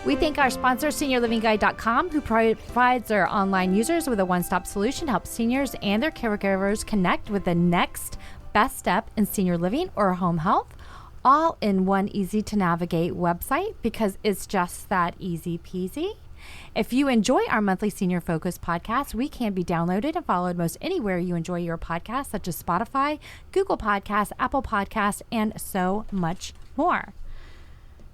We thank our sponsor, SeniorLivingGuide.com, who provides their online users with a one-stop solution to help seniors and their caregivers connect with the next best step in senior living or home health, all in one easy-to-navigate website because it's just that easy peasy. If you enjoy our monthly Senior Focus podcast, we can be downloaded and followed most anywhere you enjoy your podcasts, such as Spotify, Google Podcasts, Apple Podcasts, and so much more.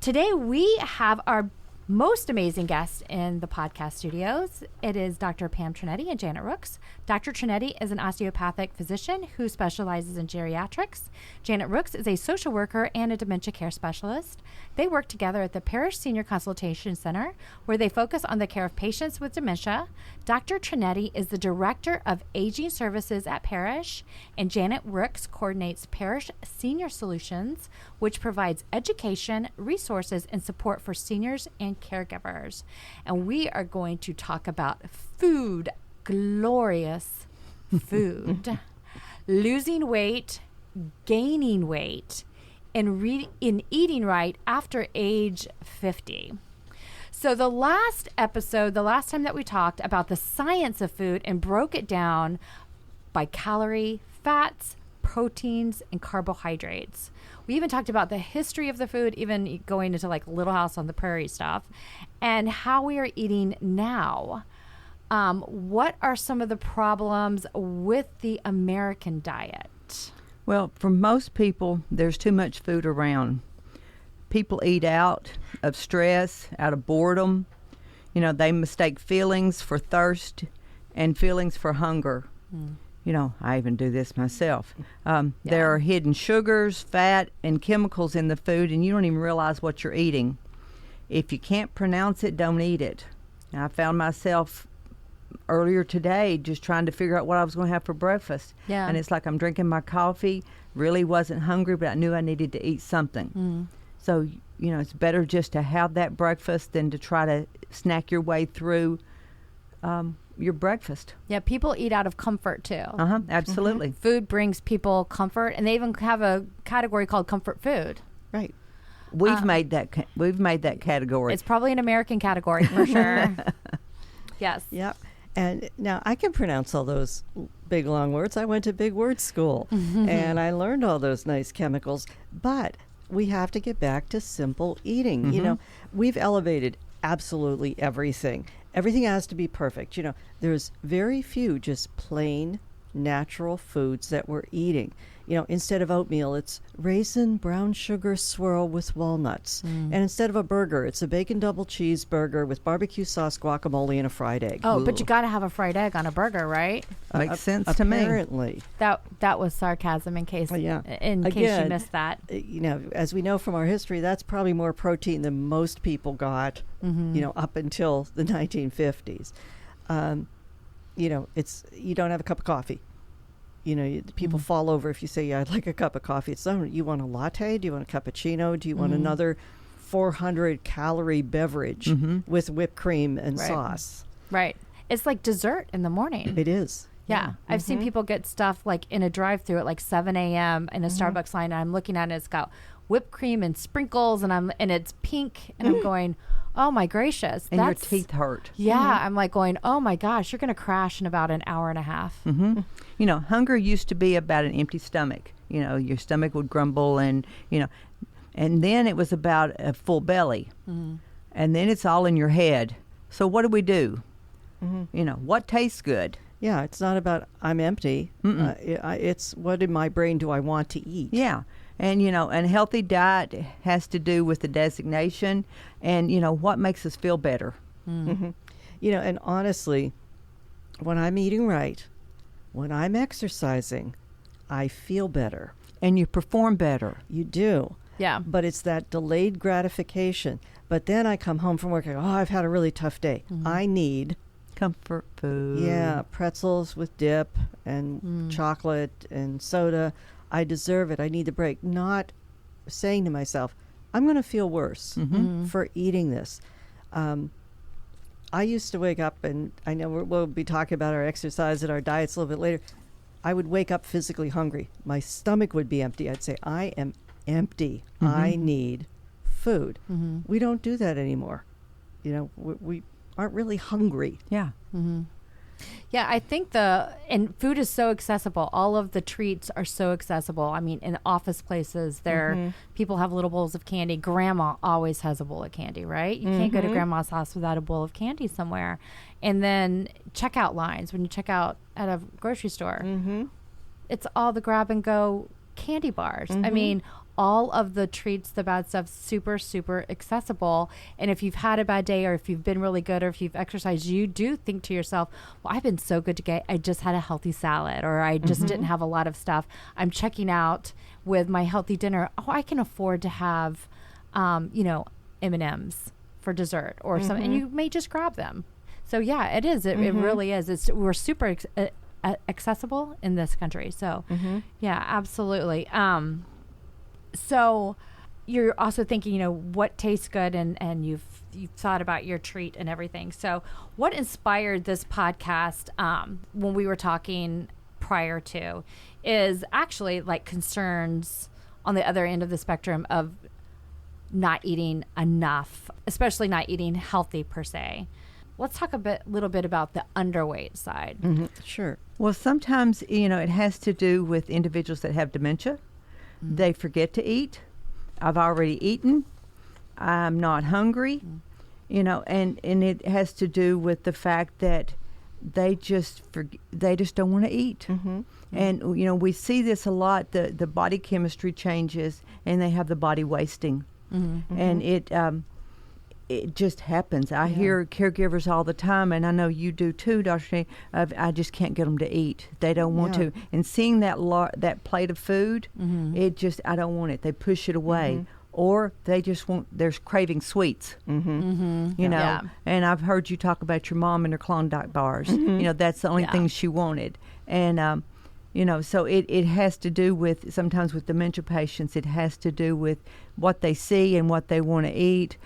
Today, we have our most amazing guest in the podcast studios. It is Dr. Pam Tronetti Janet Rooks. Dr. Tronetti is an osteopathic physician who specializes in geriatrics. Janet Rooks is a social worker and a dementia care specialist. They work together at the Parrish Senior Consultation Center, where they focus on the care of patients with dementia. Dr. Tronetti is the Director of Aging Services at Parrish, and Janet Rooks coordinates Parrish Senior Solutions, which provides education, resources, and support for seniors and caregivers. And we are going to talk about food, glorious food, losing weight, gaining weight, and in eating right after age 50. So the last episode, the last time that we talked about the science of food and broke it down by calorie, fats, proteins, and carbohydrates. We even talked about the history of the food, even going into like Little House on the Prairie stuff, and how we are eating now. What are some of the problems with the American diet? Well, for most people, there's too much food around. People eat out of stress, out of boredom. You know, they mistake feelings for thirst and feelings for hunger. You know, I even do this myself. There are hidden sugars, fat, and chemicals in the food, and you don't even realize what you're eating. If you can't pronounce it, don't eat it. And I found myself earlier today just trying to figure out what I was going to have for breakfast. Yeah. And it's like I'm drinking my coffee, really wasn't hungry, but I knew I needed to eat something. So, you know, it's better just to have that breakfast than to try to snack your way through your breakfast. Yeah, people eat out of comfort too. Absolutely. Food brings people comfort, and they even have a category called comfort food. Right. We've made that category. It's probably an American category for sure. Yes. Yep. And now I can pronounce all those big, long words. I went to big word school, and I learned all those nice chemicals. But we have to get back to simple eating. You know, we've elevated absolutely everything. Everything has to be perfect. You know, there's very few just plain natural foods that we're eating. You know, instead of oatmeal, it's raisin brown sugar swirl with walnuts. And instead of a burger, it's a bacon double cheeseburger with barbecue sauce, guacamole, and a fried egg. Oh, but you got to have a fried egg on a burger, right? Makes sense to me. Apparently. That was sarcasm in case case you missed that. You know, as we know from our history, that's probably more protein than most people got, you know, up until the 1950s. You know, you don't have a cup of coffee. You know, people fall over if you say, yeah, I'd like a cup of coffee. It's you want a latte? Do you want a cappuccino? Do you want another 400-calorie beverage with whipped cream and sauce? Right. It's like dessert in the morning. It is. Yeah. I've seen people get stuff like in a drive-thru at like 7 a.m. in a Starbucks line, and I'm looking at it, it's got whipped cream and sprinkles, and it's pink, and I'm going, oh my gracious. And your teeth hurt. Yeah. I'm like going, oh my gosh, you're going to crash in about an hour and a half. You know, hunger used to be about an empty stomach. You know, your stomach would grumble and, you know, and then it was about a full belly. And then it's all in your head. So what do? You know, what tastes good? Yeah, it's not about I'm empty. It's what in my brain do I want to eat? Yeah. And, you know, and healthy diet has to do with the designation and, you know, what makes us feel better. You know, and honestly, when I'm eating right, when I'm exercising, I feel better. And you perform better. You do. Yeah. But it's that delayed gratification. But then I come home from work and I've had a really tough day. I need comfort food. Yeah, pretzels with dip and chocolate and soda. I deserve it. I need the break. Not saying to myself, I'm going to feel worse for eating this. I used to wake up, and I know we'll be talking about our exercise and our diets a little bit later. I would wake up physically hungry. My stomach would be empty. I'd say, I am empty. I need food. We don't do that anymore. we aren't really hungry. Yeah. Yeah, I think and food is so accessible. All of the treats are so accessible. I mean, in office places, people have little bowls of candy. Grandma always has a bowl of candy, right? You can't go to grandma's house without a bowl of candy somewhere. And then checkout lines, when you check out at a grocery store, it's all the grab and go candy bars. I mean, all of the treats, the bad stuff, super, super accessible. And if you've had a bad day, or if you've been really good, or if you've exercised, you do think to yourself, well, I've been so good today. I just had a healthy salad, or I just didn't have a lot of stuff. I'm checking out with my healthy dinner. Oh, I can afford to have, M&Ms for dessert or something. And you may just grab them. So yeah, it is. It really is. We're super accessible in this country. So yeah, absolutely. So you're also thinking, what tastes good, and you've thought about your treat and everything. So what inspired this podcast, when we were talking prior to, is actually like concerns on the other end of the spectrum of not eating enough, especially not eating healthy per se. Let's talk a little bit about the underweight side. Sure. Well, sometimes, it has to do with individuals that have dementia. They forget to eat. I've already eaten. I'm not hungry. And it has to do with the fact that they just don't want to eat. And we see this a lot. The body chemistry changes, and they have the body wasting, and it just happens. I hear caregivers all the time, and I know you do too, Dr. Shane, I just can't get them to eat. They don't want to. And seeing that plate of food, I don't want it. They push it away. Or they just they're craving sweets, And I've heard you talk about your mom and her Klondike bars. That's the only thing she wanted. And, so it has to do with, sometimes with dementia patients, it has to do with what they see and what they want to eat.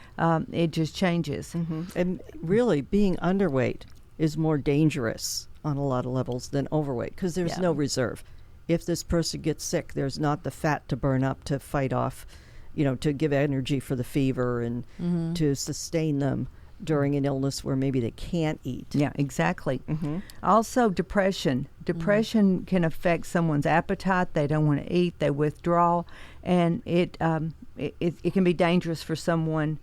It just changes. And really, being underweight is more dangerous on a lot of levels than overweight, because there's no reserve. If this person gets sick, there's not the fat to burn up to fight off, to give energy for the fever and to sustain them during an illness where maybe they can't eat. Yeah, exactly. Also, depression. Depression can affect someone's appetite. They don't want to eat. They withdraw, and it can be dangerous for someone.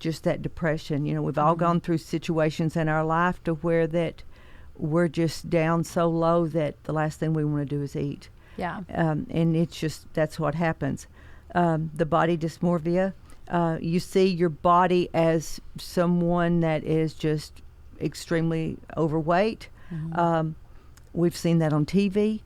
Just that depression. We've all gone through situations in our life to where that we're just down so low that the last thing we want to do is eat. Yeah. And it's just, that's what happens. The body dysmorphia. You see your body as someone that is just extremely overweight. We've seen that on TV.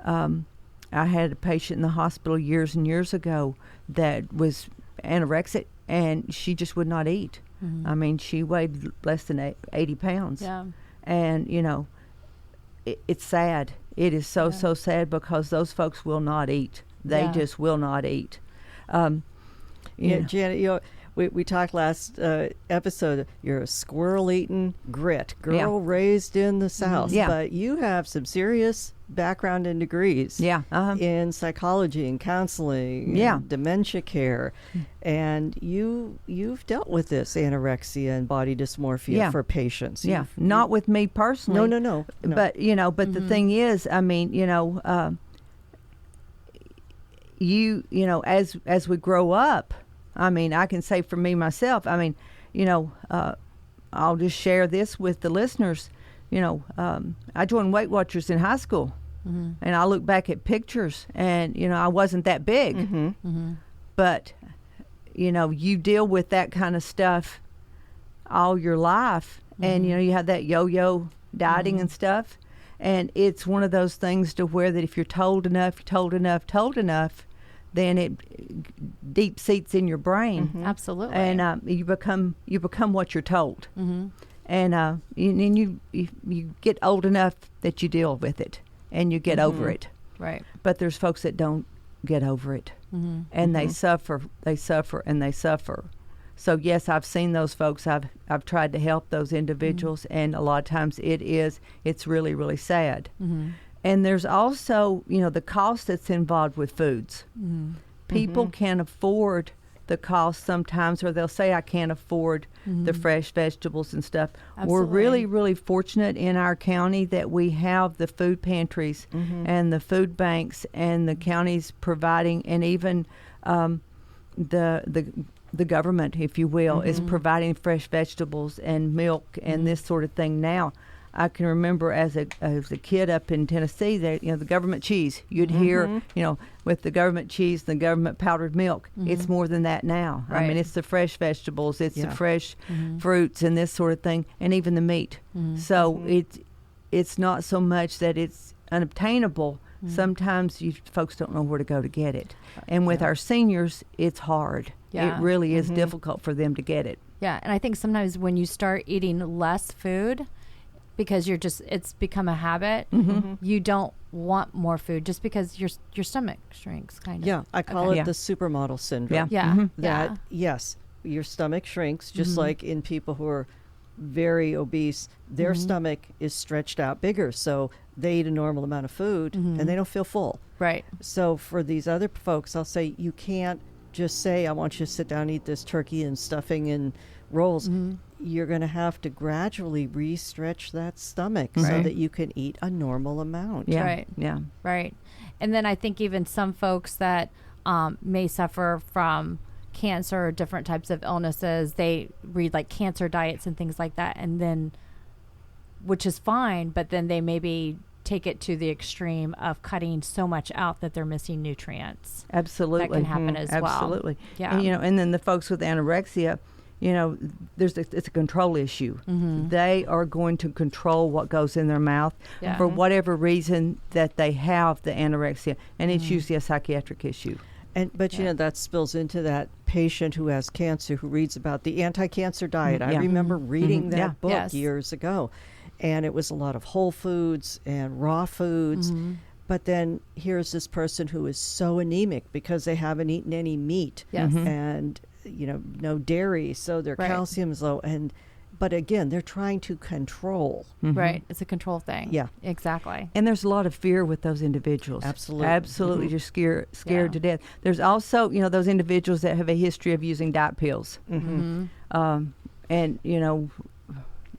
I had a patient in the hospital years and years ago that was anorexic, and she just would not eat. I mean, she weighed less than 80 pounds. Yeah. And, it's sad. It is so sad, because those folks will not eat. They just will not eat. Janet, we talked last episode, you're a squirrel-eating grit, girl raised in the South, but you have some serious background and degrees in psychology and counseling, and dementia care, and you've dealt with this anorexia and body dysmorphia for patients. Not with me personally. No. But the thing is, I mean, as we grow up, I mean, I can say for me myself, I mean, I'll just share this with the listeners. I joined Weight Watchers in high school, and I look back at pictures, and, I wasn't that big. But, you deal with that kind of stuff all your life, and, you have that yo-yo dieting and stuff. And it's one of those things to where that if you're told enough, then it deep seats in your brain. Absolutely. And you become what you're told. And you get old enough that you deal with it and you get over it. Right. But there's folks that don't get over it, and they suffer. So yes, I've seen those folks. I've tried to help those individuals, and a lot of times it's really, really sad. And there's also, the cost that's involved with foods. People can't afford the cost sometimes, or they'll say, I can't afford the fresh vegetables and stuff. Absolutely. We're really, really fortunate in our county that we have the food pantries and the food banks, and the counties providing, and even the government, if you will, is providing fresh vegetables and milk and this sort of thing now. I can remember as a kid up in Tennessee that, the government cheese, you'd hear, with the government cheese, the government powdered milk. It's more than that now. Right. I mean, it's the fresh vegetables, it's Yeah. the fresh fruits and this sort of thing, and even the meat. So it's not so much that it's unobtainable. Sometimes folks don't know where to go to get it. And with our seniors, it's hard. Yeah. It really is difficult for them to get it. Yeah, and I think sometimes when you start eating less food, because it's become a habit, you don't want more food just because your stomach shrinks, kind of. Yeah, I call it Yeah. the supermodel syndrome. Yeah. That, yes, your stomach shrinks, just like in people who are very obese, their stomach is stretched out bigger. So they eat a normal amount of food and they don't feel full. Right. So for these other folks, I'll say, you can't just say, I want you to sit down and eat this turkey and stuffing and rolls. You're going to have to gradually re-stretch that stomach so Right. that you can eat a normal amount. Yeah. Right. Yeah. Right. And then I think even some folks that may suffer from cancer or different types of illnesses, they read like cancer diets and things like that, and then, which is fine, but then they maybe take it to the extreme of cutting so much out that they're missing nutrients. Absolutely. That can happen as well. Absolutely. Yeah. And, and then the folks with anorexia, it's a control issue. They are going to control what goes in their mouth Yeah. for whatever reason that they have the anorexia, and it's usually a psychiatric issue. But that spills into that patient who has cancer who reads about the anti-cancer diet. I remember reading that Yeah. book Yes. years ago, and it was a lot of whole foods and raw foods. But then here's this person who is so anemic because they haven't eaten any meat Yes. and no dairy, so their Right. calcium is low. But again, they're trying to control. Right. It's a control thing. Yeah. Exactly. And there's a lot of fear with those individuals. Absolutely. Absolutely, just scared Yeah. to death. There's also, those individuals that have a history of using diet pills. And,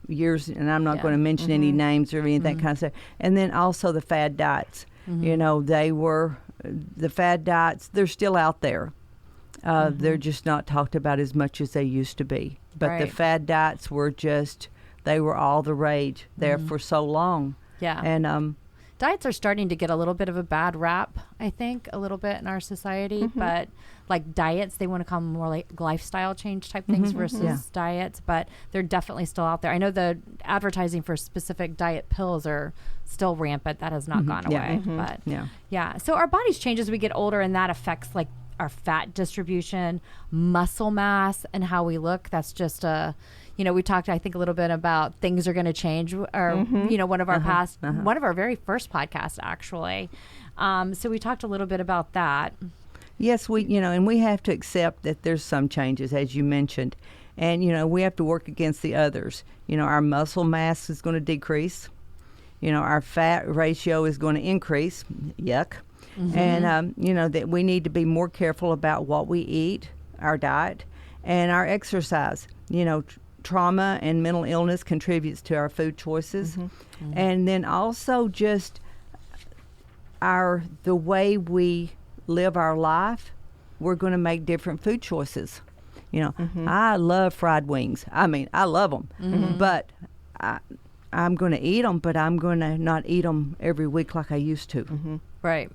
years, and I'm not Yeah. going to mention any names or any of that kind of stuff. And then also the fad diets. They were, the fad diets, they're still out there. They're just not talked about as much as they used to be. But the Right. fad diets were they were all the rage there for so long. Yeah. And diets are starting to get a little bit of a bad rap, I think, a little bit in our society. But like diets, they want to call them more like lifestyle change type things versus diets. But they're definitely still out there. I know the advertising for specific diet pills are still rampant. That has not gone away. But yeah. So our bodies change as we get older, and that affects like our fat distribution, muscle mass, and how we look. That's just we talked, I think, a little bit about things are going to change, or one of our one of our very first podcasts, actually. So we talked a little bit about that. yes, and we have to accept that there's some changes, as you mentioned, and we have to work against the others. Our muscle mass is going to decrease. Our fat ratio is going to increase. Yuck. And that we need to be more careful about what we eat, our diet, and our exercise. Trauma and mental illness contributes to our food choices, and then also just the way we live our life. We're going to make different food choices. I love fried wings. I mean, I love them, but I'm going to eat them, but I'm going to not eat them every week like I used to. Right.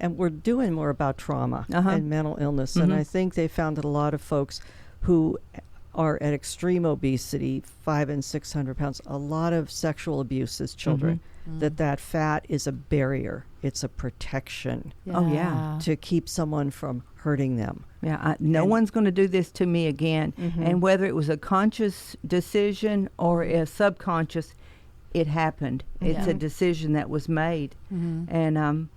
And we're doing more about trauma and mental illness. And I think they found that a lot of folks who are at extreme obesity, 500 and 600 pounds, a lot of sexual abuse as children, that fat is a barrier. It's a protection Oh, yeah. to keep someone from hurting them. Yeah, no one's going to do this to me again. And whether it was a conscious decision or a subconscious, it happened. It's a decision that was made. And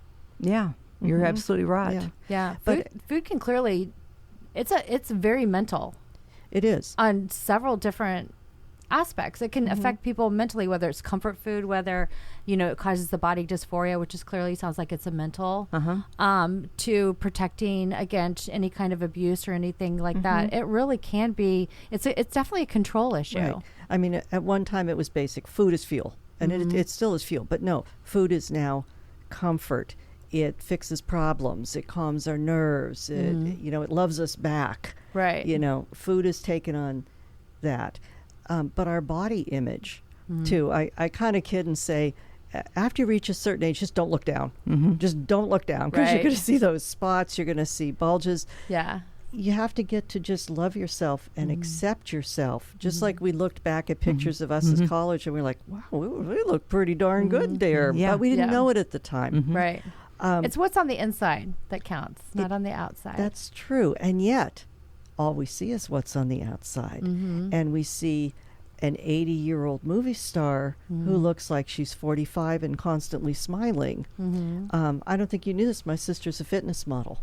you're absolutely right. Yeah. But food can clearly, it's very mental it is. on several different aspects. It can affect people mentally, whether it's comfort food, whether, it causes the body dysphoria, which is clearly sounds like it's a mental, to protecting against any kind of abuse or anything like that. It really can be, it's definitely a control issue. Right. I mean, at one time it was basic. Food is fuel, and it still is fuel. But no, food is now comfort. It fixes problems. It calms our nerves. It loves us back. Right. Food has taken on that. But our body image, too. I kind of kid and say, after you reach a certain age, just don't look down. Just don't look down, because you're going to see those spots. You're going to see bulges. Yeah. You have to get to just love yourself and accept yourself. Just like we looked back at pictures of us as college, and we're like, wow, we look pretty darn good there. Yeah. But we didn't know it at the time. Right. It's what's on the inside that counts, not on the outside. That's true. And yet, all we see is what's on the outside. And we see an 80-year-old movie star who looks like she's 45 and constantly smiling. I don't think you knew this. My sister's a fitness model.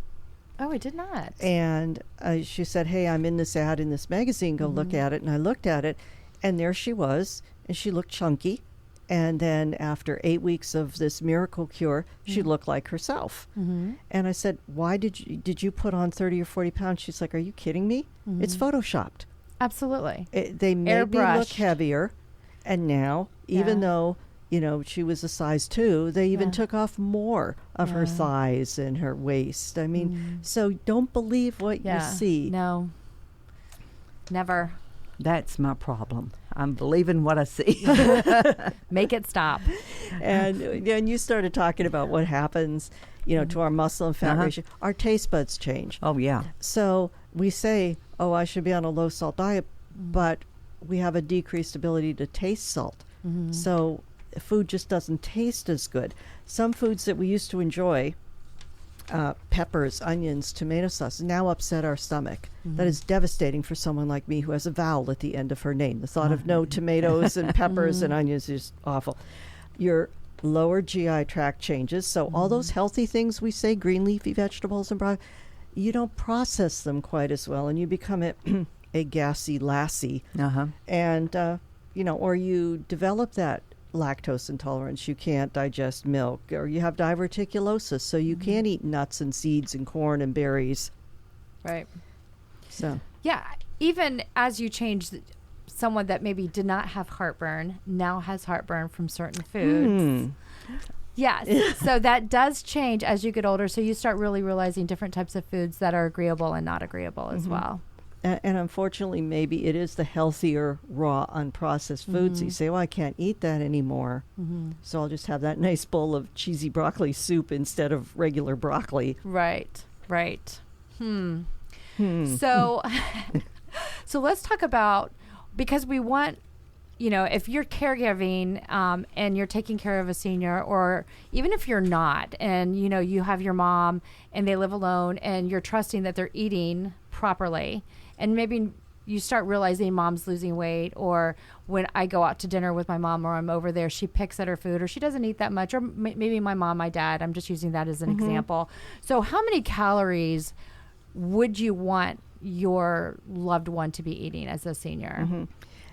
Oh, I did not. And she said, hey, I'm in this ad in this magazine. Go look at it. And I looked at it, and there she was, and she looked chunky. And then after 8 weeks of this miracle cure, she looked like herself. And I said, why did you put on 30 or 40 pounds? She's like, are you kidding me? It's Photoshopped. Absolutely. They made me look heavier. And now, even though, she was a size 2, they even took off more of her thighs and her waist. I mean, so don't believe what you see. No. Never. That's my problem. I'm believing what I see. Make it stop. And you started talking about what happens, to our muscle and fat ratio. Our taste buds change. Oh, yeah. So we say, oh, I should be on a low salt diet, but we have a decreased ability to taste salt. So food just doesn't taste as good. Some foods that we used to enjoy, peppers, onions, tomato sauce, now upset our stomach. That is devastating for someone like me who has a vowel at the end of her name. The thought of no tomatoes and peppers and onions is awful. Your lower GI tract changes. So all those healthy things we say, green leafy vegetables and broccoli, you don't process them quite as well, and you become a gassy lassie. And, or you develop that lactose intolerance. You can't digest milk, or you have diverticulosis, so you can't eat nuts and seeds and corn and berries. Right. So yeah, even as you change, someone that maybe did not have heartburn now has heartburn from certain foods. Yes. So that does change as you get older. So you start really realizing different types of foods that are agreeable and not agreeable as well. And unfortunately, maybe it is the healthier, raw, unprocessed foods. You say, well, I can't eat that anymore. So I'll just have that nice bowl of cheesy broccoli soup instead of regular broccoli. Right. So, so let's talk about, because we want, if you're caregiving and you're taking care of a senior, or even if you're not, and, you have your mom and they live alone and you're trusting that they're eating properly, and maybe you start realizing mom's losing weight, or when I go out to dinner with my mom or I'm over there, she picks at her food, or she doesn't eat that much, or maybe my mom, my dad, I'm just using that as an example. So how many calories would you want your loved one to be eating as a senior?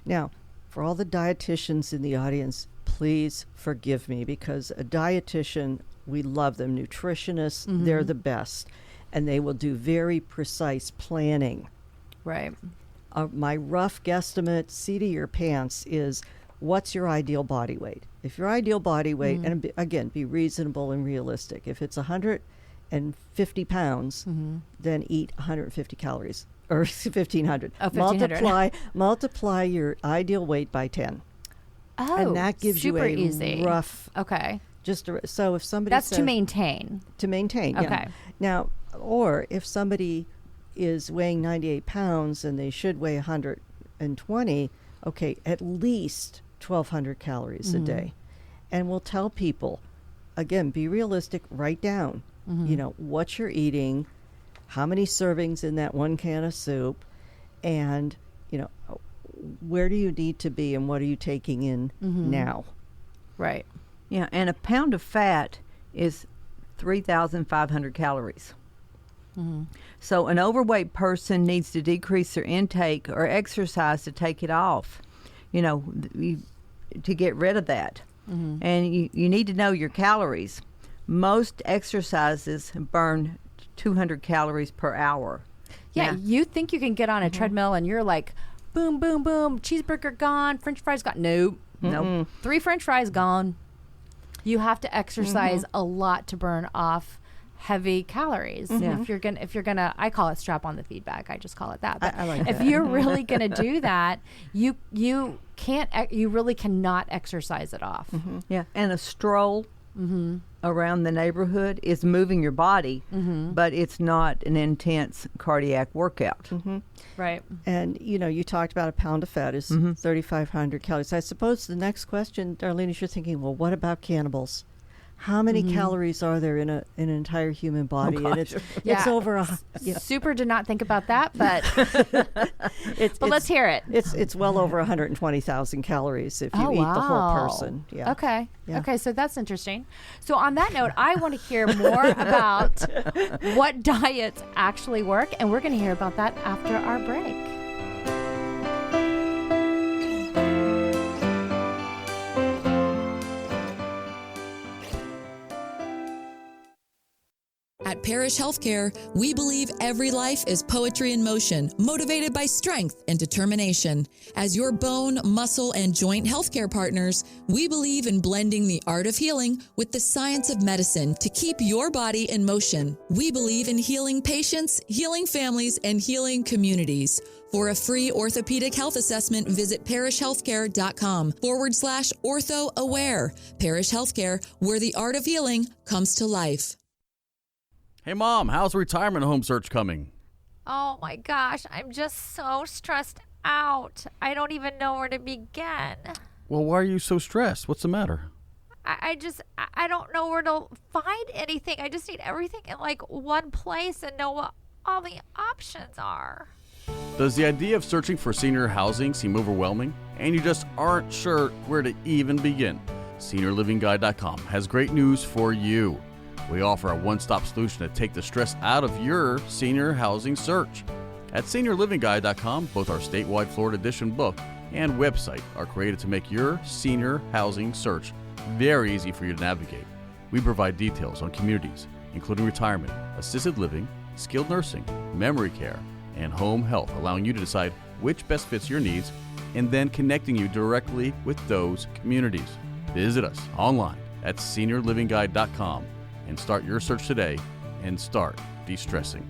Now, for all the dietitians in the audience, please forgive me, because a dietitian, we love them. Nutritionists, they're the best. And they will do very precise planning. Right. My rough guesstimate, seat of your pants, is what's your ideal body weight? If your ideal body weight, and again, be reasonable and realistic. If it's 150 pounds, then eat 150 calories. Or 1,500. Oh, 1,500. Multiply your ideal weight by 10. Oh, and that gives you a easy. rough. Okay. So if somebody that's says, to maintain. To maintain. Okay. Yeah. Now, or if somebody is weighing 98 pounds and they should weigh 120, okay, at least 1,200 calories a day. And we'll tell people, again, be realistic. Write down, what you're eating, how many servings in that one can of soup, and, where do you need to be and what are you taking in now? Right. Yeah, and a pound of fat is 3,500 calories. So an overweight person needs to decrease their intake or exercise to take it off. to get rid of that. And you need to know your calories. Most exercises burn 200 calories per hour. Yeah, you think you can get on a treadmill and you're like, boom, boom, boom, cheeseburger gone, French fries gone. Nope. 3 French fries gone. You have to exercise a lot to burn off heavy calories. If you're gonna, I call it strap on the feedback. I just call it that. But I like that. if you're really gonna do that, you really cannot exercise it off. Yeah, and a stroll around the neighborhood is moving your body, but it's not an intense cardiac workout. Right. And, you talked about a pound of fat is 3,500 calories. I suppose the next question, Darlene, is you're thinking, well, what about cannibals? How many calories are there in an entire human body? And it's over Super did not think about that, but let's hear it. It's well over 120,000 calories if you eat the whole person. Yeah. Okay. Yeah. Okay, so that's interesting. So on that note, I want to hear more about what diets actually work, and we're going to hear about that after our break. At Parrish Healthcare, we believe every life is poetry in motion, motivated by strength and determination. As your bone, muscle, and joint healthcare partners, we believe in blending the art of healing with the science of medicine to keep your body in motion. We believe in healing patients, healing families, and healing communities. For a free orthopedic health assessment, visit parrishhealthcare.com/orthoaware. Parrish Healthcare, where the art of healing comes to life. Hey, Mom, how's the retirement home search coming? Oh my gosh, I'm just so stressed out. I don't even know where to begin. Well, why are you so stressed? What's the matter? I don't know where to find anything. I just need everything in like one place and know what all the options are. Does the idea of searching for senior housing seem overwhelming and you just aren't sure where to even begin? SeniorLivingGuide.com has great news for you. We offer a one-stop solution to take the stress out of your senior housing search. At SeniorLivingGuide.com, both our statewide Florida edition book and website are created to make your senior housing search very easy for you to navigate. We provide details on communities, including retirement, assisted living, skilled nursing, memory care, and home health, allowing you to decide which best fits your needs and then connecting you directly with those communities. Visit us online at SeniorLivingGuide.com and start your search today and start de-stressing.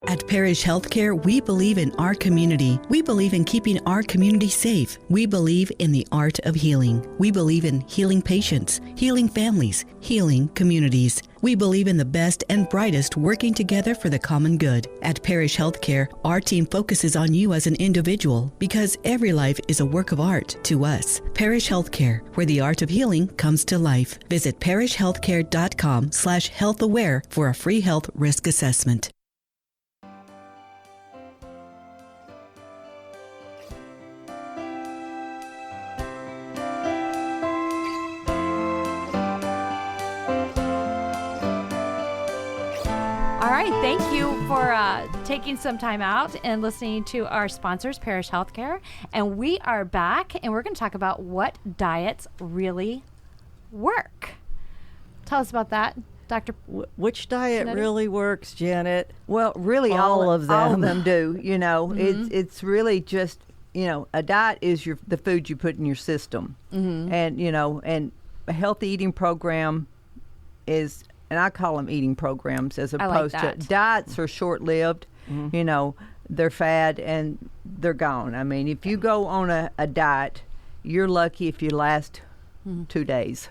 At Parrish Healthcare, we believe in our community. We believe in keeping our community safe. We believe in the art of healing. We believe in healing patients, healing families, healing communities. We believe in the best and brightest working together for the common good. At Parrish Healthcare, our team focuses on you as an individual because every life is a work of art to us. Parrish Healthcare, where the art of healing comes to life. Visit parrishhealthcare.com/healthaware for a free health risk assessment. All right, thank you for taking some time out and listening to our sponsors, Parrish Healthcare. And we are back, and we're going to talk about what diets really work. Tell us about that, Dr. Which diet Tronetti? really works, Janet? Well, really, All of them. All of them do. It's really just a diet is the food you put in your system, and and a healthy eating program is. And I call them eating programs as opposed to diets are short-lived. They're fad and they're gone. I mean, if you go on a diet, you're lucky if you last 2 days.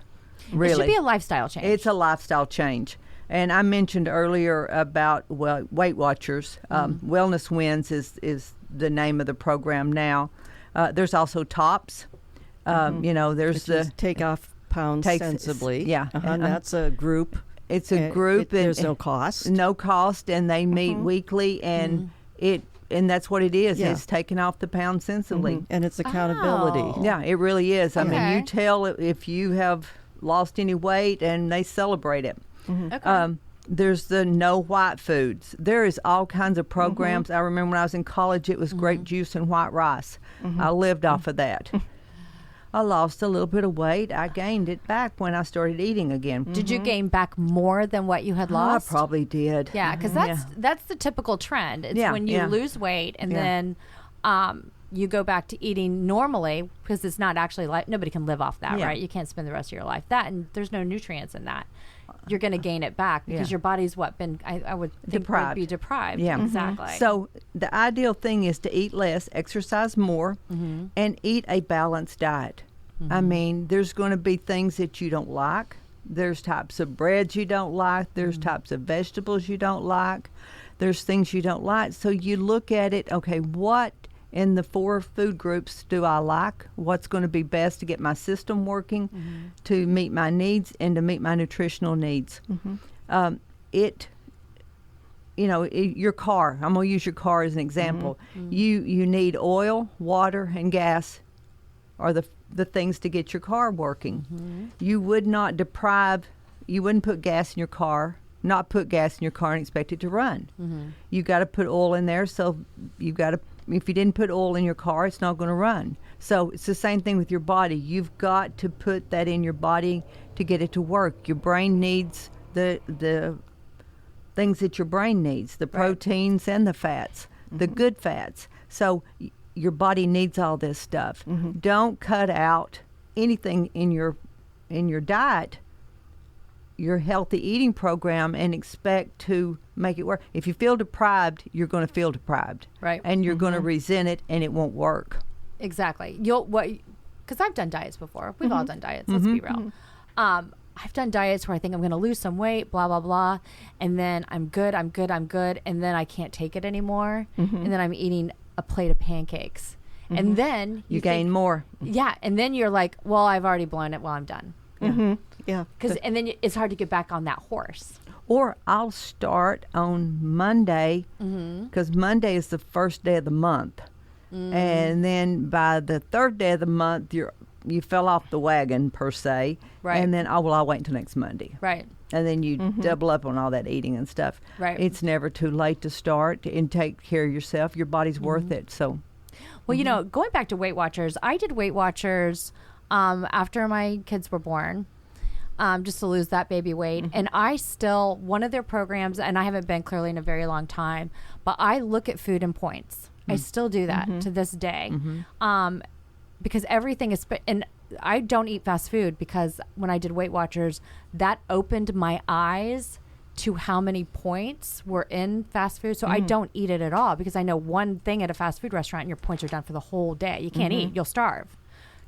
Really. It should be a lifestyle change. It's a lifestyle change. And I mentioned earlier about Weight Watchers. Wellness Wins is the name of the program now. There's also TOPS. There's the Take Off Pounds Sensibly. Yeah. And that's a group. It's a group. There's no cost. No cost, and they meet weekly, and and that's what it is. Yeah. It's taking off the pound sensibly. And it's accountability. Oh. Yeah, it really is. I mean, Okay. you tell if you have lost any weight, and they celebrate it. Okay. There's the no white foods. There is all kinds of programs. I remember when I was in college, it was grape juice and white rice. I lived off of that. I lost a little bit of weight. I gained it back when I started eating again. Did you gain back more than what you had lost? I probably did. Yeah, because that's the typical trend. It's when you lose weight and then you go back to eating normally, because it's not actually like nobody can live off that, right? You can't spend the rest of your life that, and there's no nutrients in that. You're going to gain it back because your body's been I would think would be deprived. Yeah, exactly. So the ideal thing is to eat less, exercise more, and eat a balanced diet. I mean, there's going to be things that you don't like. There's types of breads you don't like. There's types of vegetables you don't like. There's things you don't like. So you look at it, okay, what in the 4 food groups do I like? What's going to be best to get my system working, to meet my needs, and to meet my nutritional needs? Your car, I'm going to use your car as an example. You need oil, water, and gas are the things to get your car working. You would not you wouldn't put gas in your car, not put gas in your car and expect it to run. You got to put oil in there, so if you didn't put oil in your car, it's not going to run. So it's the same thing with your body. You've got to put that in your body to get it to work. Your brain needs the things that your brain needs, the proteins and the fats, the good fats. So your body needs all this stuff. Don't cut out anything in your diet, your healthy eating program, and expect to make it work. If you feel deprived, you're going to feel deprived, right? And you're going to resent it, and it won't work. Exactly. Because I've done diets before. We've all done diets. Let's be real. I've done diets where I think I'm going to lose some weight, blah blah blah, and then I'm good, and then I can't take it anymore, and then I'm eating a plate of pancakes, and then you gain more. Yeah, and then you're like, well, I've already blown it. Well, I'm done. Yeah. And then it's hard to get back on that horse. Or I'll start on Monday, because Monday is the first day of the month. And then by the 3rd day of the month, you fell off the wagon, per se. Right. And then, I'll wait until next Monday. Right. And then you double up on all that eating and stuff. Right. It's never too late to start and take care of yourself. Your body's worth it. So, well, going back to Weight Watchers, I did Weight Watchers after my kids were born. Just to lose that baby weight. And I still, one of their programs, and I haven't been clearly in a very long time, but I look at food in points. I still do that to this day. Because everything is, and I don't eat fast food, because when I did Weight Watchers, that opened my eyes to how many points were in fast food. So I don't eat it at all, because I know one thing at a fast food restaurant and your points are done for the whole day. You can't eat, you'll starve,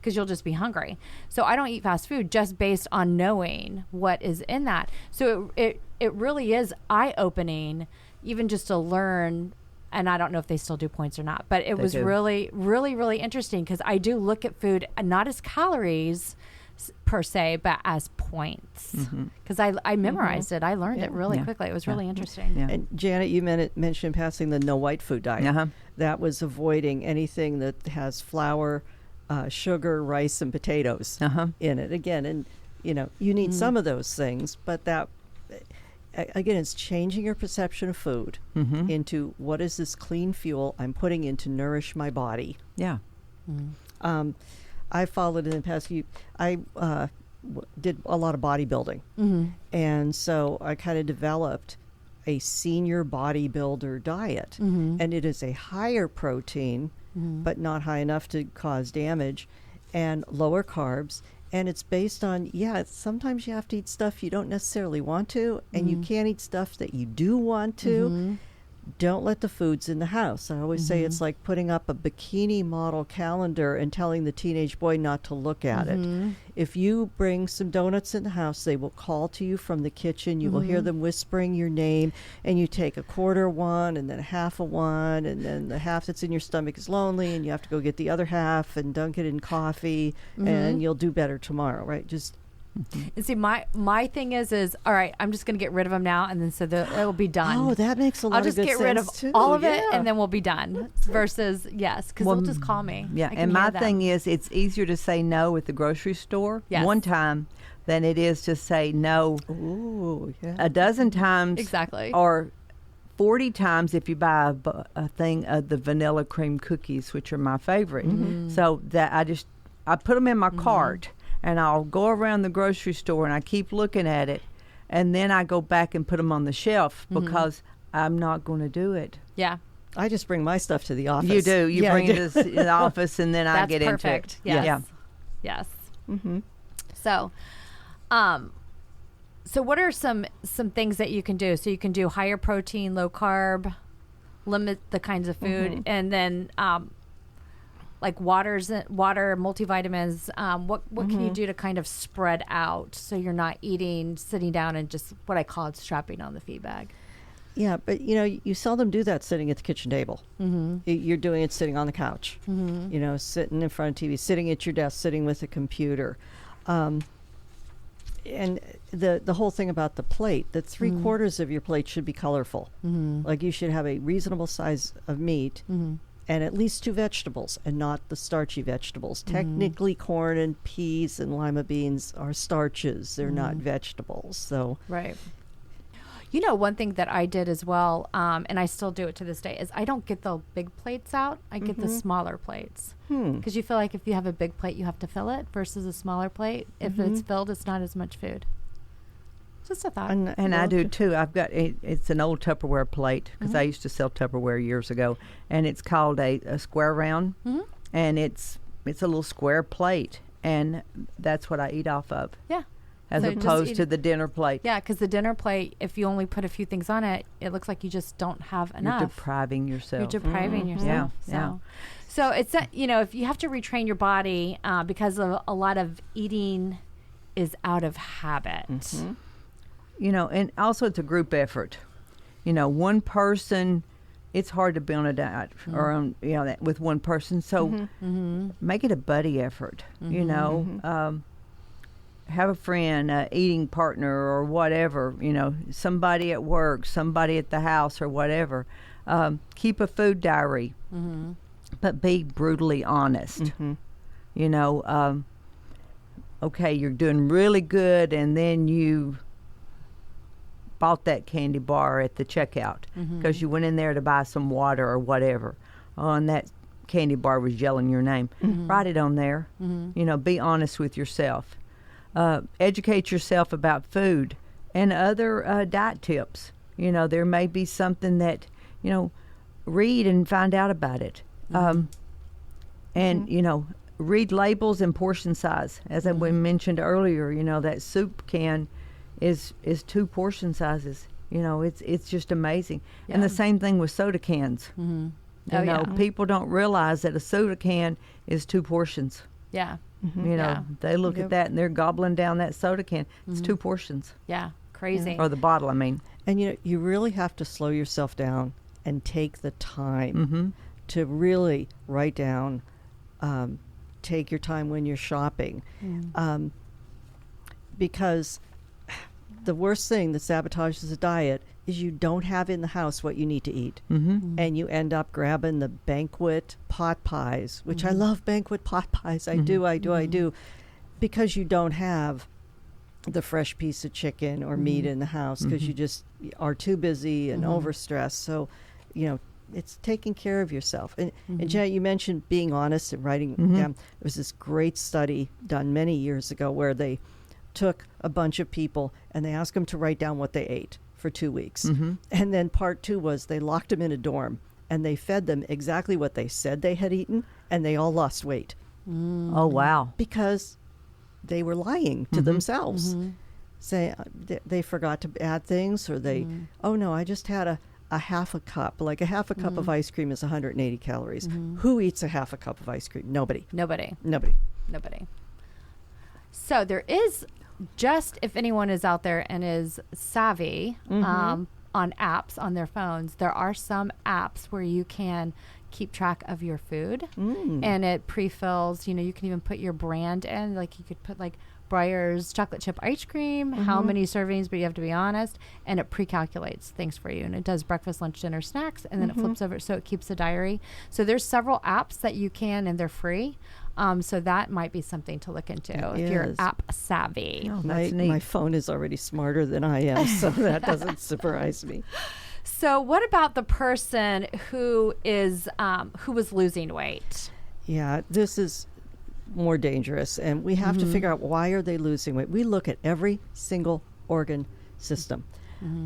because you'll just be hungry. So I don't eat fast food just based on knowing what is in that. So it really is eye-opening, even just to learn. And I don't know if they still do points or not, but it was really, really, really interesting, because I do look at food not as calories per se, but as points, because I memorized it. I learned it really quickly. It was really interesting. Yeah. And Janet, you mentioned passing the no white food diet. That was avoiding anything that has flour, sugar, rice, and potatoes in it. Again, and you need some of those things, but that, again, it's changing your perception of food into what is this clean fuel I'm putting in to nourish my body. Yeah. I followed in the past. I did a lot of bodybuilding, and so I kind of developed a senior bodybuilder diet, and it is a higher protein, but not high enough to cause damage, and lower carbs. And it's based on, sometimes you have to eat stuff you don't necessarily want to, and you can't eat stuff that you do want to. Don't let the foods in the house. I always say it's like putting up a bikini model calendar and telling the teenage boy not to look at it. If you bring some donuts in the house, they will call to you from the kitchen. You will hear them whispering your name, and you take a quarter one and then a half of one, and then the half that's in your stomach is lonely, and you have to go get the other half and dunk it in coffee, and you'll do better tomorrow, right? Just And see, my thing is all right, I'm just going to get rid of them now, and then so it will be done. Oh, that makes a lot of good sense. I'll just get rid of too. all of it, and then we'll be done. Versus, because they'll just call me. Yeah, and my thing is, it's easier to say no at the grocery store. Yes. One time, than it is to say no a dozen times. Exactly. Or 40 times if you buy a thing of the vanilla cream cookies, which are my favorite. So that I put them in my cart, and I'll go around the grocery store and I keep looking at it, and then I go back and put them on the shelf because I'm not going to do it. Yeah. I just bring my stuff to the office. You do. You bring it to the office, and then I That's get perfect. into it. Yes. Yes. So, so what are some things that you can do? So you can do higher protein, low carb, limit the kinds of food, and then like water, multivitamins. What can you do to kind of spread out so you're not sitting down and just what I call it strapping on the feed bag? Yeah, but you seldom do that sitting at the kitchen table. You're doing it sitting on the couch, sitting in front of TV, sitting at your desk, sitting with a computer. And the whole thing about the plate, that 3/4 of your plate should be colorful. Like you should have a reasonable size of meat and at least 2 vegetables, and not the starchy vegetables. Technically, corn and peas and lima beans are starches. They're not vegetables. So Right. One thing that I did as well, and I still do it to this day, is I don't get the big plates out. I get the smaller plates. Because you feel like if you have a big plate, you have to fill it versus a smaller plate. If it's filled, it's not as much food. Just a thought. And I do too. I've got it's an old Tupperware plate because I used to sell Tupperware years ago, and it's called a square round, and it's a little square plate, and that's what I eat off of. Yeah. As So opposed to the dinner plate. Yeah, because the dinner plate, if you only put a few things on it, it looks like you just don't have enough. You're depriving yourself. You're depriving yourself. So it's if you have to retrain your body because of a lot of eating is out of habit. And also it's a group effort. One person, it's hard to be on a diet or on with one person. So make it a buddy effort. Have a friend, eating partner or whatever, somebody at work, somebody at the house or whatever. Keep a food diary, but be brutally honest. Okay, you're doing really good, and then you bought that candy bar at the checkout because you went in there to buy some water or whatever. And that candy bar was yelling your name. Write it on there. Be honest with yourself. Educate yourself about food and other diet tips. There may be something that, read and find out about it. Read labels and portion size. As we mentioned earlier, that soup can is 2 portion sizes. It's just amazing. And the same thing with soda cans. People don't realize that a soda can is 2 portions. Yeah. They look at that and they're gobbling down that soda can. It's 2 portions. Yeah, crazy. Or the bottle, I mean. And you really have to slow yourself down and take the time to really write down, take your time when you're shopping. Because the worst thing that sabotages a diet is you don't have in the house what you need to eat. And you end up grabbing the banquet pot pies, which I love banquet pot pies. I do. Because you don't have the fresh piece of chicken or meat in the house because you just are too busy and overstressed. So, it's taking care of yourself. And Janet, you mentioned being honest and writing down. There was this great study done many years ago where they took a bunch of people and they asked them to write down what they ate for 2 weeks. And then part 2 was they locked them in a dorm and they fed them exactly what they said they had eaten, and they all lost weight. Oh, wow. Because they were lying to themselves. Say they forgot to add things, or they, oh no, I just had a half a cup. Like a half a cup of ice cream is 180 calories. Who eats a half a cup of ice cream? Nobody. So there is, just if anyone is out there and is savvy on apps on their phones, there are some apps where you can keep track of your food, and it pre-fills. You can even put your brand in. Like you could put like Breyer's chocolate chip ice cream, how many servings, but you have to be honest, and it pre-calculates things for you, and it does breakfast, lunch, dinner, snacks, and then it flips over, so it keeps a diary. So there's several apps that you can, and they're free. So that might be something to look into if you're app savvy. Oh, that's neat. My phone is already smarter than I am, so that doesn't surprise me. So what about the person who was losing weight? Yeah, this is more dangerous, and we have to figure out, why are they losing weight? We look at every single organ system.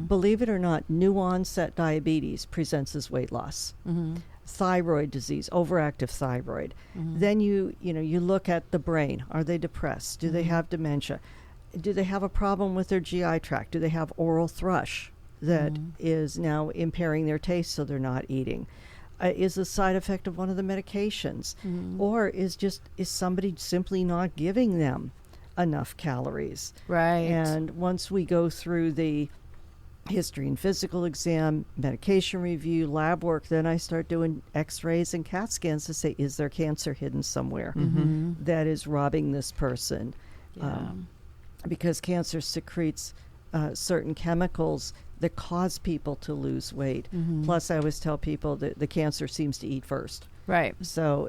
Believe it or not, new onset diabetes presents as weight loss. Thyroid disease, overactive thyroid. Then you look at the brain. Are they depressed? Do they have dementia? Do they have a problem with their GI tract? Do they have oral thrush that is now impairing their taste, so they're not eating? Is a side effect of one of the medications, or is somebody simply not giving them enough calories? Right. And once we go through the history and physical exam, medication review, lab work, then I start doing x-rays and CAT scans to say, is there cancer hidden somewhere that is robbing this person? Because cancer secretes certain chemicals that cause people to lose weight. Plus, I always tell people that the cancer seems to eat first. Right. So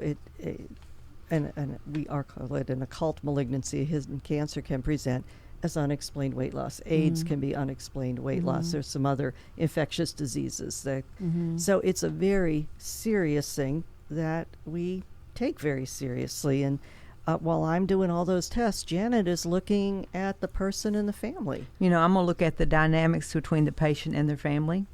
and we call it an occult malignancy. Hidden cancer can present as unexplained weight loss. AIDS can be unexplained weight loss. There's some other infectious diseases that. So it's a very serious thing that we take very seriously. And while I'm doing all those tests, Janet is looking at the person and the family. I'm going to look at the dynamics between the patient and their family,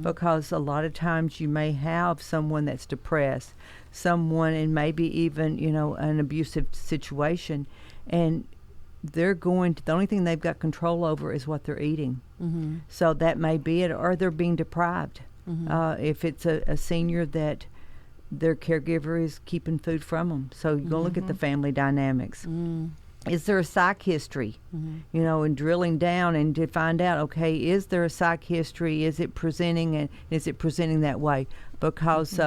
because a lot of times you may have someone that's depressed, someone in maybe even, an abusive situation, and the only thing they've got control over is what they're eating. So that may be it, or they're being deprived. If it's a senior that their caregiver is keeping food from them. So you're going to look at the family dynamics. Is there a psych history? And drilling down and to find out, okay, is there a psych history? Is it presenting that way? Because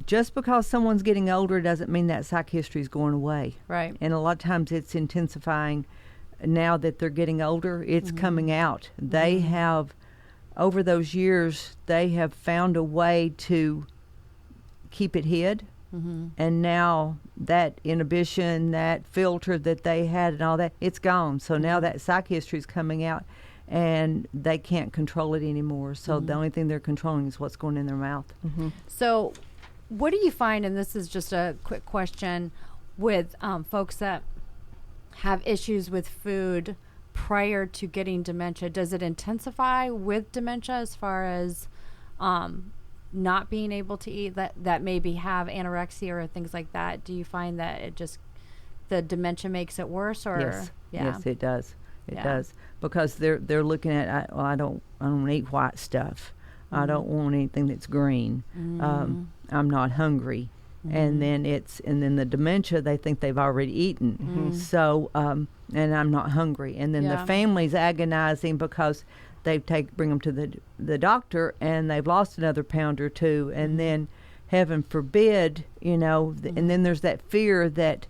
just because someone's getting older doesn't mean that psych history is going away. Right. And a lot of times it's intensifying now that they're getting older. It's coming out. They have, over those years, they have found a way to keep it hid, and now that inhibition, that filter that they had and all that, it's gone. So now that psych history is coming out, and they can't control it anymore. So the only thing they're controlling is what's going in their mouth. So what do you find, and this is just a quick question, with folks that have issues with food prior to getting dementia? Does it intensify with dementia as far as not being able to eat, that maybe have anorexia or things like that? Do you find that the dementia makes it worse? Or Yes, yes, it does. It Yeah. does, because they're looking at, I don't eat white stuff. I don't want anything that's green. I'm not hungry. And then the dementia, they think they've already eaten. So and I'm not hungry. And then the family's agonizing because they bring them to the doctor, and they've lost another pound or two, and then heaven forbid, and then there's that fear that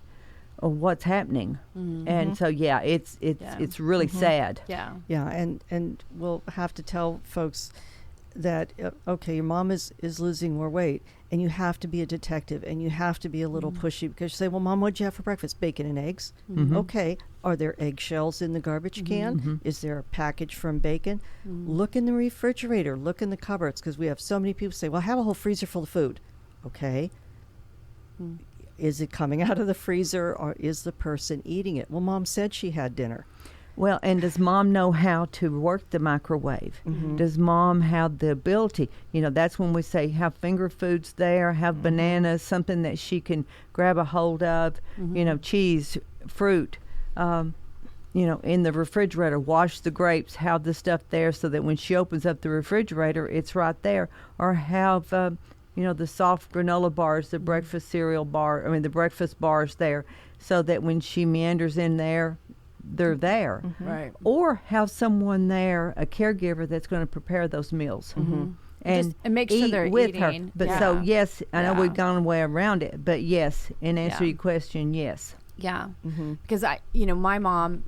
what's happening. And so it's really sad. Yeah. And we'll have to tell folks that okay, your mom is losing more weight, and you have to be a detective, and you have to be a little pushy, because you say, well, Mom, what'd you have for breakfast? Bacon and eggs. Okay, are there eggshells in the garbage can? Is there a package from bacon? Look in the refrigerator, look in the cupboards, because we have so many people say, well, I have a whole freezer full of food. Okay, is it coming out of the freezer, or is the person eating it? Well, Mom said she had dinner. Well, and does Mom know how to work the microwave? Does Mom have the ability? That's when we say have finger foods there, have bananas, something that she can grab a hold of, cheese, fruit, in the refrigerator. Wash the grapes, have the stuff there so that when she opens up the refrigerator, it's right there. Or have, the soft granola bars, the breakfast cereal bar, the breakfast bars there, so that when she meanders in there, they're there. Right. Or have someone there, a caregiver, that's going to prepare those meals. and make sure eat they're with eating. her. But so yes, I know Yeah. we've gone way around it, but yes, in answer to Yeah. your question, yes. Yeah. Because my mom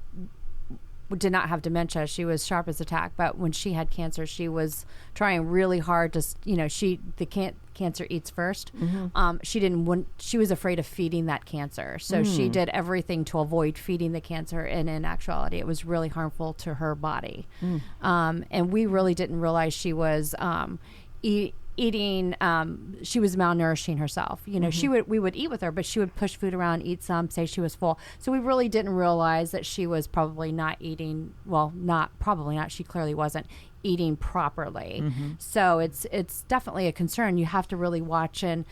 did not have dementia. She was sharp as a tack, but when she had cancer, she was trying really hard to, cancer eats first. She was afraid of feeding that cancer. So she did everything to avoid feeding the cancer. And in actuality, it was really harmful to her body. And we really didn't realize she was eating, she was malnourishing herself. We would eat with her, but she would push food around, eat some, say she was full. So we really didn't realize that she was probably not eating, she clearly wasn't eating properly. So it's definitely a concern. You have to really watch and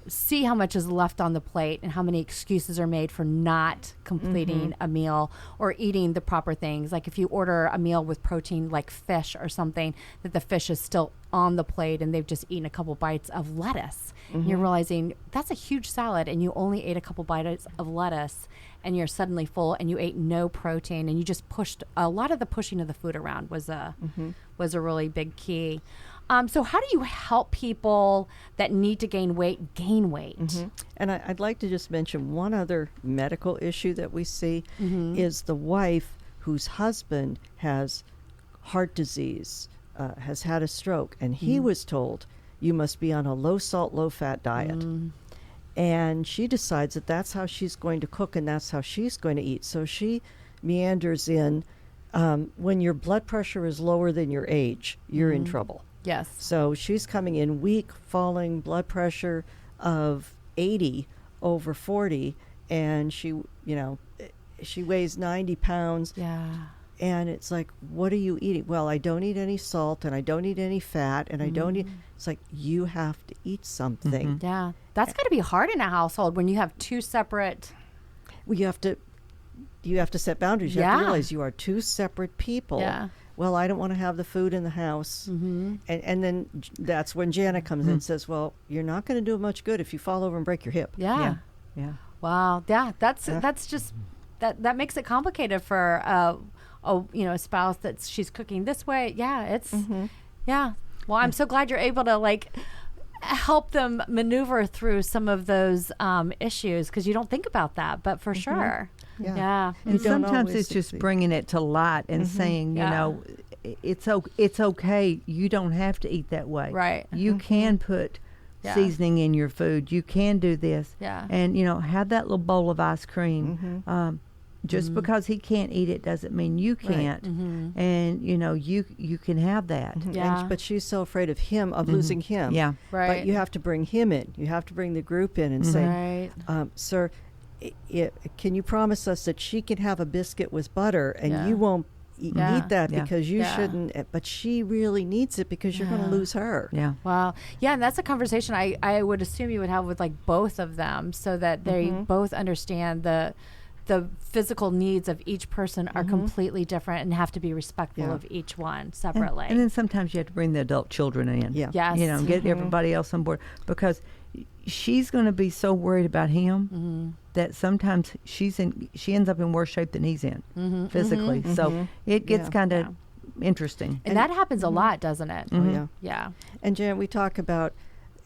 see how much is left on the plate and how many excuses are made for not completing a meal or eating the proper things. Like if you order a meal with protein like fish or something, that the fish is still on the plate and they've just eaten a couple bites of lettuce. And you're realizing that's a huge salad and you only ate a couple bites of lettuce and you're suddenly full and you ate no protein and you just pushed a lot of the pushing of the food around was a really big key. So how do you help people that need to gain weight? And I'd like to just mention one other medical issue that we see is the wife whose husband has heart disease, has had a stroke, and he was told, you must be on a low salt, low fat diet. And she decides that that's how she's going to cook and that's how she's going to eat. So she meanders in. When your blood pressure is lower than your age, you're in trouble. Yes. So she's coming in weak, falling blood pressure of 80 over 40, and she weighs 90 pounds. Yeah. And it's like, what are you eating? Well, I don't eat any salt, and I don't eat any fat, and I don't eat. It's like, you have to eat something. Yeah. That's got to be hard in a household when you have two separate. Well, you have to set boundaries. You have to realize you are two separate people. Yeah. Well, I don't want to have the food in the house. And then that's when Janet comes in and says, well, you're not going to do much good if you fall over and break your hip. Yeah. Wow. Yeah. That's just, that makes it complicated for a spouse that she's cooking this way. Yeah. It's, yeah. Well, I'm so glad you're able to help them maneuver through some of those issues because you don't think about that, but for sure. Yeah. And sometimes it's just bringing it to light and saying, it's okay. You don't have to eat that way. Right. You can put seasoning in your food. You can do this. Yeah. And, have that little bowl of ice cream. Just because he can't eat it doesn't mean you can't. And, you can have that. Yeah. But she's so afraid of him, of losing him. Yeah. Right. But you have to bring him in. You have to bring the group in and say, sir, can you promise us that she can have a biscuit with butter and you won't eat that because you shouldn't, but she really needs it because you're going to lose her. Yeah. Wow. Yeah, and that's a conversation I would assume you would have with both of them so that they both understand the physical needs of each person are completely different and have to be respectful of each one separately. And then sometimes you have to bring the adult children in. Yeah. Yes. And get everybody else on board because she's going to be so worried about him that sometimes she ends up in worse shape than he's in physically. So it gets kind of interesting. And that happens a lot, doesn't it? Oh, yeah. Yeah. And Jan, we talk about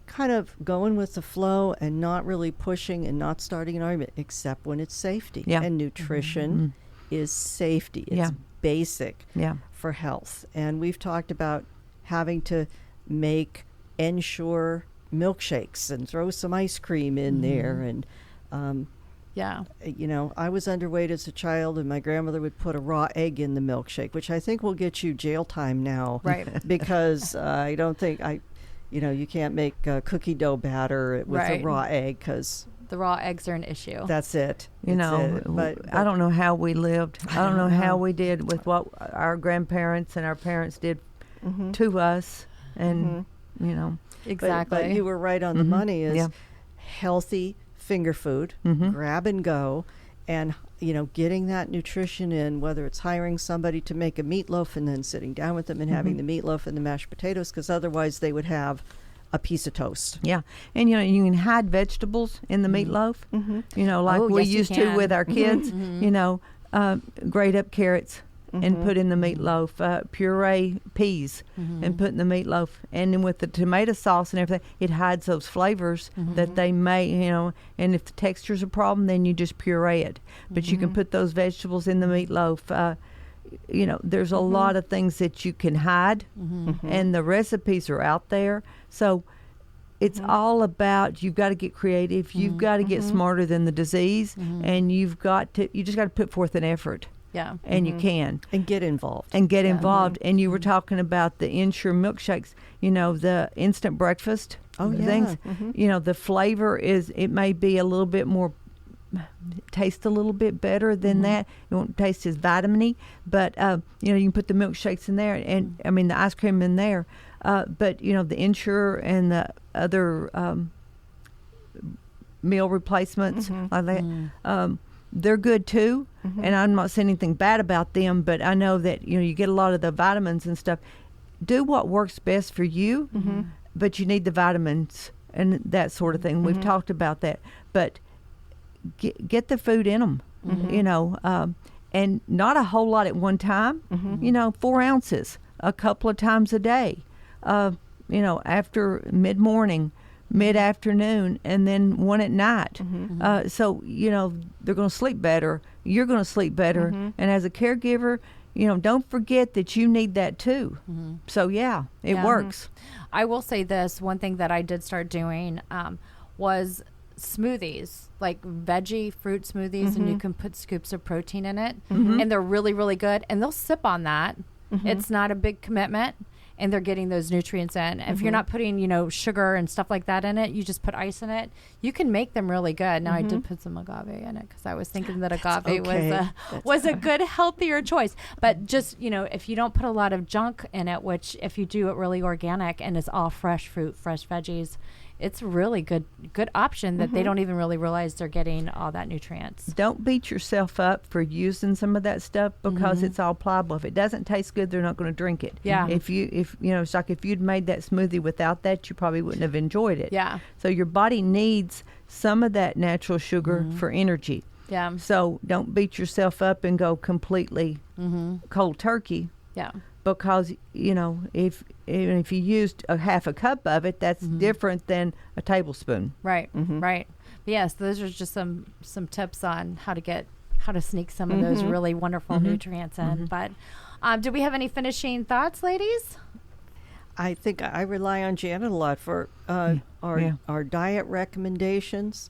kind of going with the flow and not really pushing and not starting an argument except when it's safety. Yeah. And nutrition is safety. It's basic for health. And we've talked about having to make Ensure milkshakes and throw some ice cream in there. And, I was underweight as a child and my grandmother would put a raw egg in the milkshake, which I think will get you jail time now. Right. Because I don't think you can't make cookie dough batter with a raw egg because the raw eggs are an issue. That's it. But I don't know how we lived. I don't know how we did with what our grandparents and our parents did to us. And, Exactly. But you were right on the money is healthy finger food, grab and go, and getting that nutrition in, whether it's hiring somebody to make a meatloaf and then sitting down with them and having the meatloaf and the mashed potatoes, because otherwise they would have a piece of toast. Yeah. And, you can hide vegetables in the meatloaf, like we used to with our kids, grate up carrots, and put in the meatloaf, puree peas and put in the meatloaf. And then with the tomato sauce and everything, it hides those flavors that they may, and if the texture's a problem, then you just puree it. But you can put those vegetables in the meatloaf. There's a lot of things that you can hide, and the recipes are out there. So it's all about, you've got to get creative. You've got to get smarter than the disease, and you just got to put forth an effort. Yeah. And you can. And get involved. And you were talking about the Ensure milkshakes, the instant breakfast things. The flavor it may be a little bit more, taste a little bit better than that. It won't taste as vitamin-y, but you can put the milkshakes in there, and the ice cream in there. But the Ensure and the other meal replacements like that, they're good too. And I'm not saying anything bad about them, but I know that you get a lot of the vitamins and stuff. Do what works best for you, but you need the vitamins and that sort of thing. We've talked about that, but get the food in them, and not a whole lot at one time. 4 ounces a couple of times a day. After mid-morning, mid-afternoon, and then one at night. So, they're going to sleep better. You're going to sleep better. And as a caregiver, don't forget that you need that too. So, it works. I will say this. One thing that I did start doing was smoothies, like veggie fruit smoothies, and you can put scoops of protein in it. And they're really, really good. And they'll sip on that. It's not a big commitment. And they're getting those nutrients in. If you're not putting, sugar and stuff like that in it, you just put ice in it. You can make them really good. Now, I did put some agave in it because I was thinking that agave was a good, healthier choice. But just, if you don't put a lot of junk in it, which if you do it really organic and it's all fresh fruit, fresh veggies, it's really good option that they don't even really realize they're getting all that nutrients. Don't beat yourself up for using some of that stuff because it's all pliable. If it doesn't taste good, they're not going to drink it. Yeah. If it's like if you'd made that smoothie without that, you probably wouldn't have enjoyed it. Yeah. So your body needs some of that natural sugar for energy. Yeah. So don't beat yourself up and go completely cold turkey. Yeah. Because if you used a half a cup of it, that's different than a tablespoon. Right, right. But yes, those are just some tips on how to sneak some of those really wonderful nutrients in. But do we have any finishing thoughts, ladies? I think I rely on Janet a lot for our diet recommendations.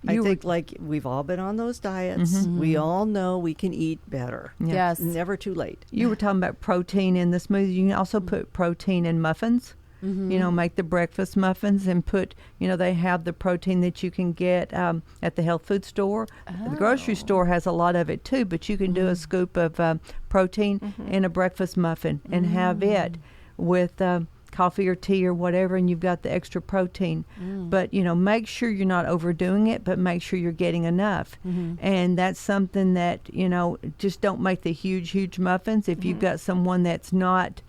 I think like we've all been on those diets. We all know we can eat better. Yes. Never too late. You were talking about protein in the smoothie. You can also put protein in muffins. Make the breakfast muffins and put, they have the protein that you can get at the health food store. The grocery store has a lot of it too, but you can do a scoop of protein in a breakfast muffin and have it with coffee or tea or whatever, and you've got the extra protein. But make sure you're not overdoing it, but make sure you're getting enough. And that's something that just don't make the huge muffins. If you've got someone that's not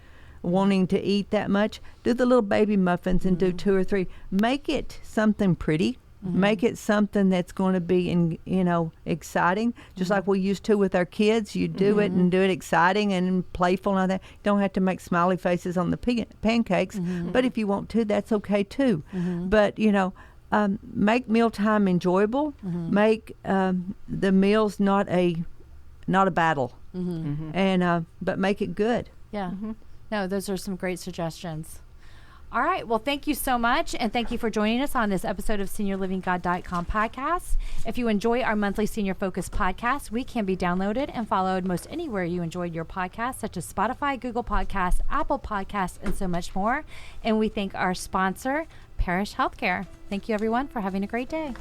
wanting to eat that much, do the little baby muffins and do 2 or 3. Make it something pretty. Make it something that's going to be, exciting, just like we used to with our kids. You do it and do it exciting and playful and all that. You don't have to make smiley faces on the pancakes, but if you want to, that's okay too. But, make mealtime enjoyable. Make the meals not a battle, and but make it good. Yeah. No, those are some great suggestions. All right. Well, thank you so much. And thank you for joining us on this episode of SeniorLivingGuide.com podcast. If you enjoy our monthly Senior Focus podcast, we can be downloaded and followed most anywhere you enjoyed your podcast, such as Spotify, Google Podcasts, Apple Podcasts, and so much more. And we thank our sponsor, Parrish Healthcare. Thank you, everyone, for having a great day.